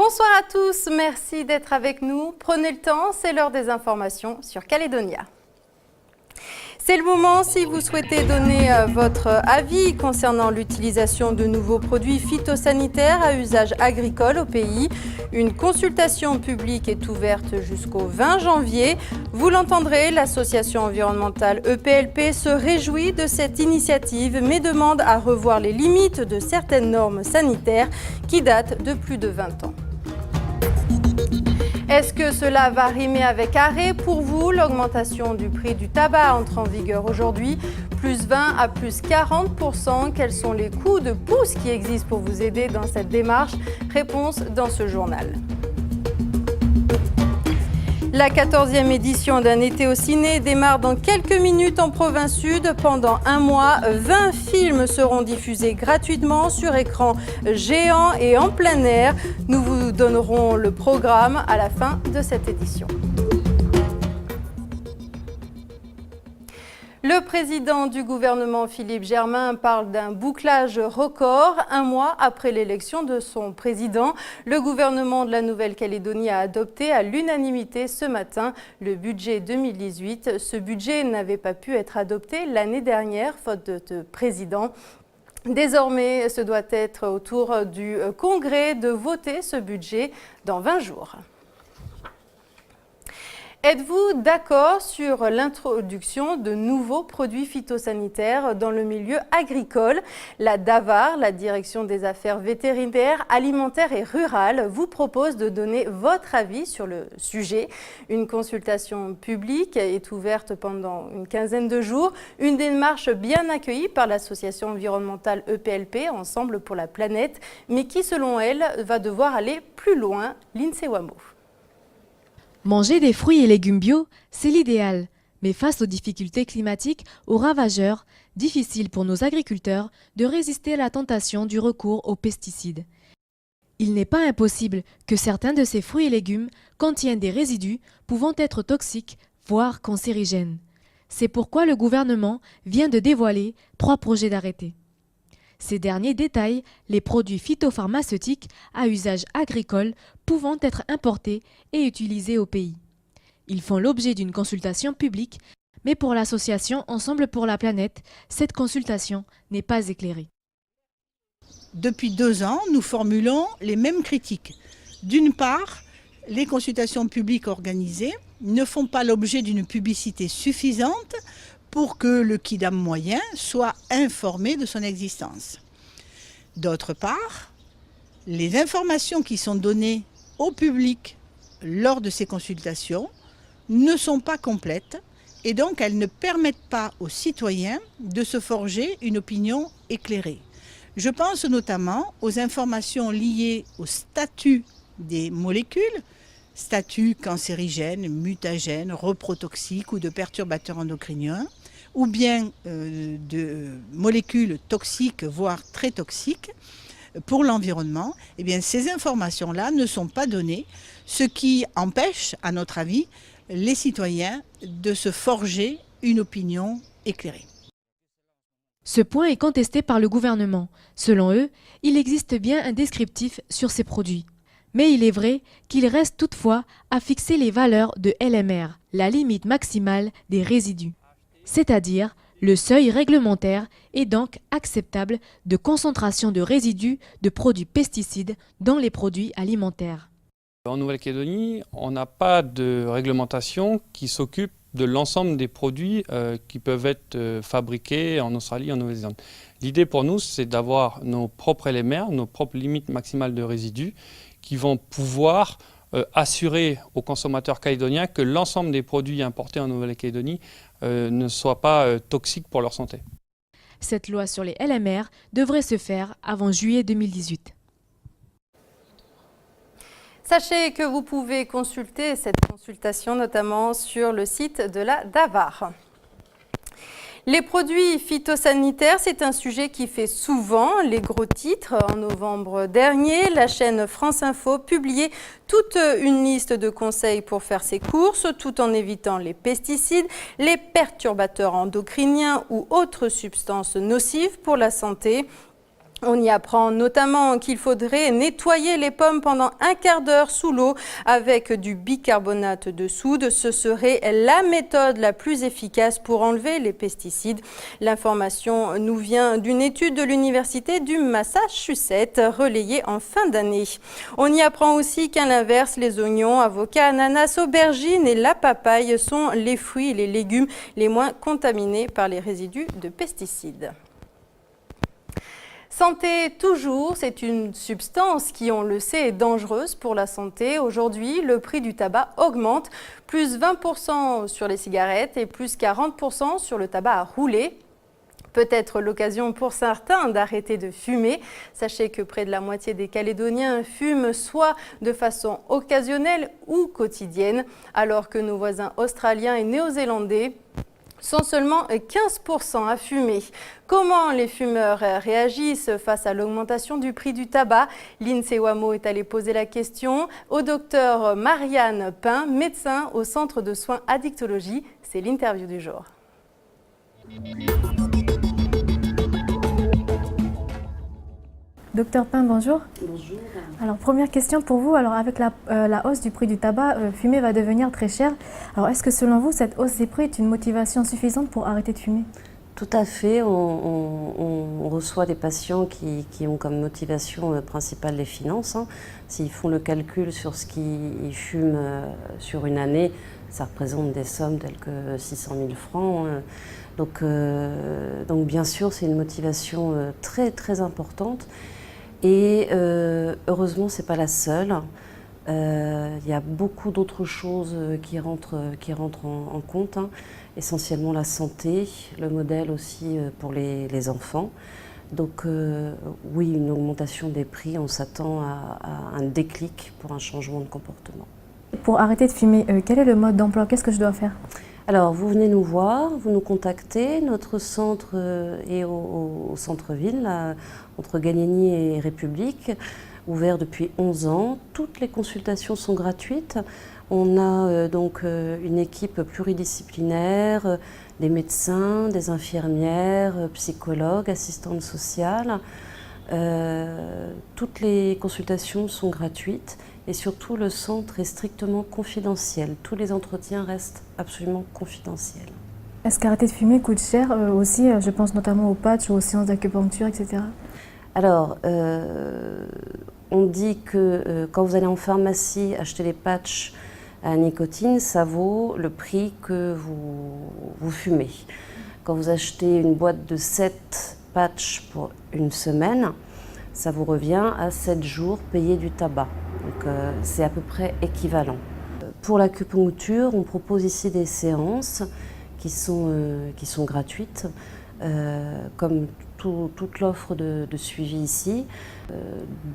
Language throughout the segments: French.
Bonsoir à tous, merci d'être avec nous. Prenez le temps, c'est l'heure des informations sur Calédonia. C'est le moment si vous souhaitez donner votre avis concernant l'utilisation de nouveaux produits phytosanitaires à usage agricole au pays. Une consultation publique est ouverte jusqu'au 20 janvier. Vous l'entendrez, l'association environnementale EPLP se réjouit de cette initiative mais demande à revoir les limites de certaines normes sanitaires qui datent de plus de 20 ans. Est-ce que cela va rimer avec arrêt pour vous? L'augmentation du prix du tabac entre en vigueur aujourd'hui, plus 20 à plus 40%. Quels sont les coups de pouce qui existent pour vous aider dans cette démarche? Réponse dans ce journal. La 14e édition d'un été au ciné démarre dans quelques minutes en province sud. Pendant un mois, 20 films seront diffusés gratuitement sur écran géant et en plein air. Nous vous donnerons le programme à la fin de cette édition. Le président du gouvernement, Philippe Germain, parle d'un bouclage record. Un mois après l'élection de son président, le gouvernement de la Nouvelle-Calédonie a adopté à l'unanimité ce matin le budget 2018. Ce budget n'avait pas pu être adopté l'année dernière, faute de président. Désormais, ce doit être au tour du Congrès de voter ce budget dans 20 jours. Êtes-vous d'accord sur l'introduction de nouveaux produits phytosanitaires dans le milieu agricole? La DAVAR, la Direction des Affaires vétérinaires, alimentaires et rurales, vous propose de donner votre avis sur le sujet. Une consultation publique est ouverte pendant une quinzaine de jours. Une démarche bien accueillie par l'association environnementale EPLP, Ensemble pour la planète, mais qui, selon elle, va devoir aller plus loin. Lindsay Wamo. Manger des fruits et légumes bio, c'est l'idéal. Mais face aux difficultés climatiques, aux ravageurs, difficile pour nos agriculteurs de résister à la tentation du recours aux pesticides. Il n'est pas impossible que certains de ces fruits et légumes contiennent des résidus pouvant être toxiques, voire cancérigènes. C'est pourquoi le gouvernement vient de dévoiler 3 projets d'arrêté. Ces derniers détaillent les produits phytopharmaceutiques à usage agricole pouvant être importés et utilisés au pays. Ils font l'objet d'une consultation publique, mais pour l'association Ensemble pour la planète, cette consultation n'est pas éclairée. Depuis 2 ans, nous formulons les mêmes critiques. D'une part, les consultations publiques organisées ne font pas l'objet d'une publicité suffisante pour que le kidam moyen soit informé de son existence. D'autre part, les informations qui sont données au public lors de ces consultations ne sont pas complètes et donc elles ne permettent pas aux citoyens de se forger une opinion éclairée. Je pense notamment aux informations liées au statut des molécules, statut cancérigène, mutagène, reprotoxique ou de perturbateurs endocriniens, ou bien de molécules toxiques, voire très toxiques pour l'environnement. Eh bien, ces informations-là ne sont pas données, ce qui empêche, à notre avis, les citoyens de se forger une opinion éclairée. Ce point est contesté par le gouvernement. Selon eux, il existe bien un descriptif sur ces produits. Mais il est vrai qu'il reste toutefois à fixer les valeurs de LMR, la limite maximale des résidus. C'est-à-dire le seuil réglementaire et donc acceptable de concentration de résidus de produits pesticides dans les produits alimentaires. En Nouvelle-Calédonie, on n'a pas de réglementation qui s'occupe de l'ensemble des produits qui peuvent être fabriqués en Australie et en Nouvelle-Zélande. L'idée pour nous, c'est d'avoir nos propres LMR, nos propres limites maximales de résidus qui vont pouvoir assurer aux consommateurs calédoniens que l'ensemble des produits importés en Nouvelle-Calédonie ne soient pas toxiques pour leur santé. Cette loi sur les LMR devrait se faire avant juillet 2018. Sachez que vous pouvez consulter cette consultation notamment sur le site de la DAVAR. Les produits phytosanitaires, c'est un sujet qui fait souvent les gros titres. En novembre dernier, la chaîne France Info publiait toute une liste de conseils pour faire ses courses, tout en évitant les pesticides, les perturbateurs endocriniens ou autres substances nocives pour la santé. On y apprend notamment qu'il faudrait nettoyer les pommes pendant un quart d'heure sous l'eau avec du bicarbonate de soude. Ce serait la méthode la plus efficace pour enlever les pesticides. L'information nous vient d'une étude de l'université du Massachusetts relayée en fin d'année. On y apprend aussi qu'à l'inverse, les oignons, avocats, ananas, aubergines et la papaye sont les fruits et les légumes les moins contaminés par les résidus de pesticides. Santé toujours, c'est une substance qui, on le sait, est dangereuse pour la santé. Aujourd'hui, le prix du tabac augmente, plus 20% sur les cigarettes et plus 40% sur le tabac à rouler. Peut-être l'occasion pour certains d'arrêter de fumer. Sachez que près de la moitié des Calédoniens fument soit de façon occasionnelle ou quotidienne, alors que nos voisins australiens et néo-zélandais sont seulement 15% à fumer. Comment les fumeurs réagissent face à l'augmentation du prix du tabac? L'INSEE WAMO est allé poser la question au docteur Marianne Pin, médecin au centre de soins addictologie. C'est l'interview du jour. Docteur Pin, bonjour. Bonjour. Alors, première question pour vous. Alors, avec la hausse du prix du tabac, fumer va devenir très cher. Alors, est-ce que selon vous, cette hausse des prix est une motivation suffisante pour arrêter de fumer? Tout à fait. On reçoit des patients qui ont comme motivation principale les finances. S'ils font le calcul sur ce qu'ils fument sur une année, ça représente des sommes telles que 600 000 francs. Donc bien sûr, c'est une motivation très très importante. Et heureusement, ce n'est pas la seule. Il y a beaucoup d'autres choses qui rentrent en compte, essentiellement la santé, le modèle aussi pour les enfants. Donc oui, une augmentation des prix, on s'attend à un déclic pour un changement de comportement. Pour arrêter de fumer, quel est le mode d'emploi? Qu'est-ce que je dois faire? Alors, vous venez nous voir, vous nous contactez. Notre centre est au centre-ville, entre Gallieni et République, ouvert depuis 11 ans. Toutes les consultations sont gratuites. On a donc une équipe pluridisciplinaire, des médecins, des infirmières, psychologues, assistantes sociales. Toutes les consultations sont gratuites. Et surtout, le centre est strictement confidentiel. Tous les entretiens restent absolument confidentiels. Est-ce qu'arrêter de fumer coûte cher aussi? Je pense notamment aux patchs, aux séances d'acupuncture, etc. Alors, on dit que quand vous allez en pharmacie acheter des patchs à nicotine, ça vaut le prix que vous fumez. Quand vous achetez une boîte de 7 patchs pour une semaine, ça vous revient à 7 jours payés du tabac. Donc c'est à peu près équivalent. Pour l'acupuncture, on propose ici des séances qui sont gratuites, comme toute l'offre de suivi ici.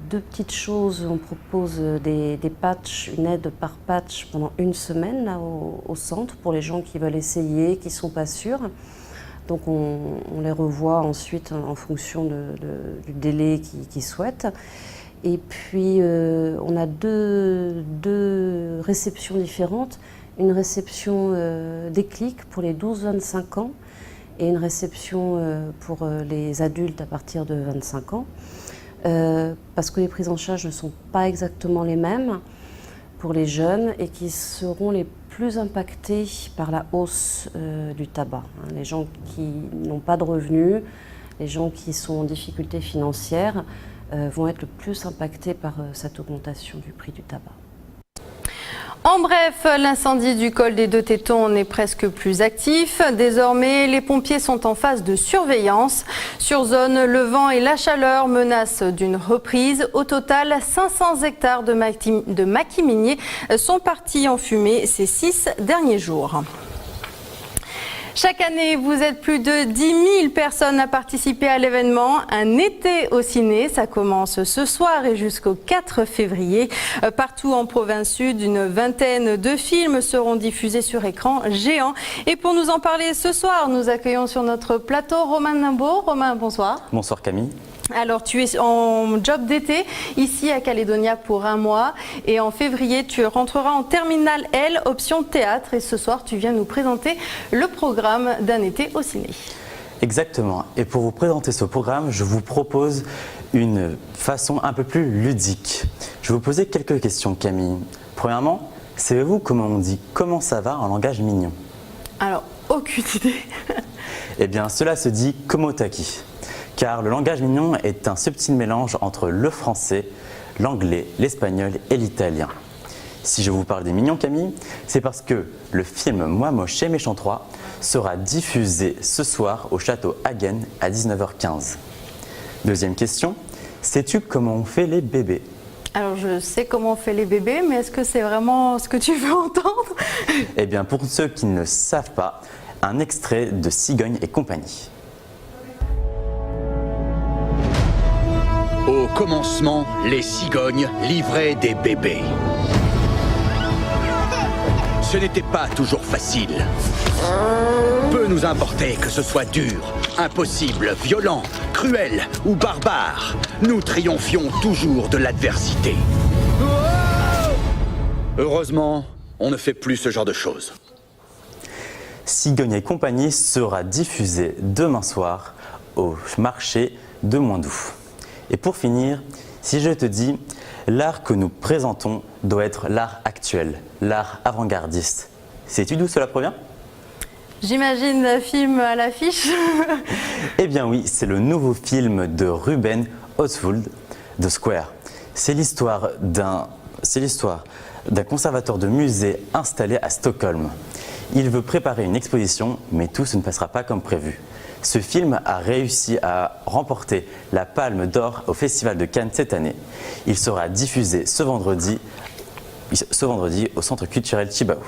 Deux petites choses, on propose des patchs, une aide par patch pendant une semaine là, au centre pour les gens qui veulent essayer, qui ne sont pas sûrs. Donc on les revoit ensuite en fonction du délai qu'ils souhaitent. Et puis on a deux réceptions différentes. Une réception déclic pour les 12-25 ans et une réception pour les adultes à partir de 25 ans. Parce que les prises en charge ne sont pas exactement les mêmes pour les jeunes et qui seront les plus impactés par la hausse du tabac. Les gens qui n'ont pas de revenus, les gens qui sont en difficulté financière vont être le plus impactés par cette augmentation du prix du tabac. En bref, l'incendie du col des Deux Tétons n'est presque plus actif. Désormais, les pompiers sont en phase de surveillance. Sur zone, le vent et la chaleur menacent d'une reprise. Au total, 500 hectares de maquis miniers sont partis en fumée ces 6 derniers jours. Chaque année, vous êtes plus de 10 000 personnes à participer à l'événement Un été au ciné. Ça commence ce soir et jusqu'au 4 février. Partout en province sud, une vingtaine de films seront diffusés sur écran géant. Et pour nous en parler ce soir, nous accueillons sur notre plateau Romain Nimbaud. Romain, bonsoir. Bonsoir Camille. Alors, tu es en job d'été ici à Calédonia pour 1 mois et en février, tu rentreras en terminale L, option théâtre. Et ce soir, tu viens nous présenter le programme d'Un été au ciné. Exactement. Et pour vous présenter ce programme, je vous propose une façon un peu plus ludique. Je vais vous poser quelques questions, Camille. Premièrement, savez-vous comment on dit « comment ça va » en langage mignon? Alors, aucune idée. Eh bien, cela se dit « komotaki ». Car le langage mignon est un subtil mélange entre le français, l'anglais, l'espagnol et l'italien. Si je vous parle des mignons, Camille, c'est parce que le film Moi Moche et Méchant 3 sera diffusé ce soir au château Hagen à 19h15. Deuxième question, sais-tu comment on fait les bébés? Alors, je sais comment on fait les bébés, mais est-ce que c'est vraiment ce que tu veux entendre? Eh bien, pour ceux qui ne savent pas, un extrait de Cigogne et compagnie. Au commencement, les cigognes livraient des bébés. Ce n'était pas toujours facile. Peu nous importait que ce soit dur, impossible, violent, cruel ou barbare. Nous triomphions toujours de l'adversité. Heureusement, on ne fait plus ce genre de choses. Cigogne et compagnie sera diffusé demain soir au marché de Moindoux. Et pour finir, si je te dis, l'art que nous présentons doit être l'art actuel, l'art avant-gardiste. Sais-tu d'où cela provient? J'imagine le film à l'affiche. Eh bien oui, c'est le nouveau film de Ruben Östlund, The Square. C'est l'histoire d'un conservateur de musée installé à Stockholm. Il veut préparer une exposition, mais tout ne passera pas comme prévu. Ce film a réussi à remporter la Palme d'Or au Festival de Cannes cette année. Il sera diffusé ce vendredi au Centre culturel Chibaou.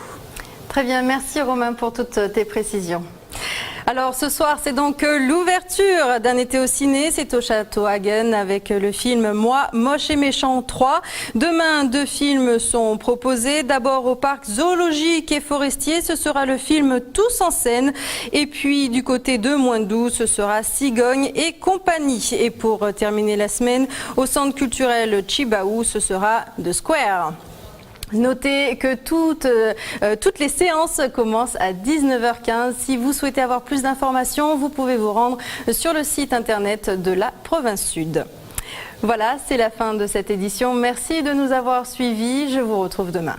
Très bien, merci Romain pour toutes tes précisions. Alors ce soir, c'est donc l'ouverture d'un été au ciné, c'est au Château Hagen avec le film Moi, Moche et Méchant 3. Demain, 2 films sont proposés. D'abord au parc zoologique et forestier, ce sera le film Tous en scène. Et puis du côté de Moindoux, ce sera Cigogne et compagnie. Et pour terminer la semaine, au centre culturel Chibaou, ce sera The Square. Notez que toutes les séances commencent à 19h15. Si vous souhaitez avoir plus d'informations, vous pouvez vous rendre sur le site internet de la Province Sud. Voilà, c'est la fin de cette édition. Merci de nous avoir suivis. Je vous retrouve demain.